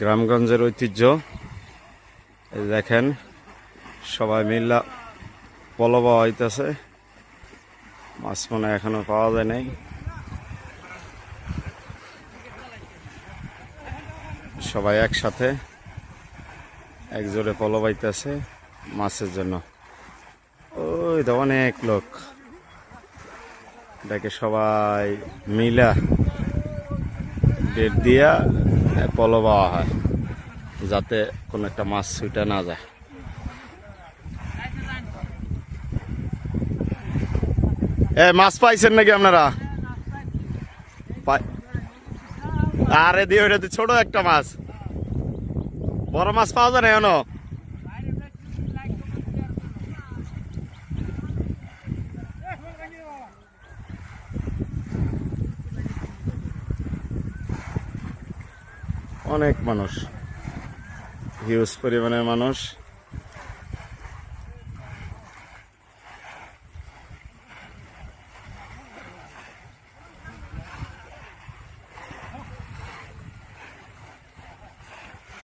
গ্রামগঞ্জের ঐতিহ্য। এই দেখেন সবাই মিল্লা পলবা হইতেছে। মাছ মনে এখনো পাওয়া যায় নাই। সবাই একসাথে একজোড়ে পলবাইতেছে মাছের জন্য। ওই তো অনেক লোক, দেখে সবাই মিলা ডেট দিয়া পলবা হয় যাতে কোনো একটা মাছ ছুটে না যায়। মাছ পাইছেন নাকি আপনারা? আরে দিয়ে ওইটা তো ছোট একটা মাছ, বড় মাছ পাওয়া যায় না এখনো। অনেক মানুষ, হিউজ পরিমাণের মানুষ।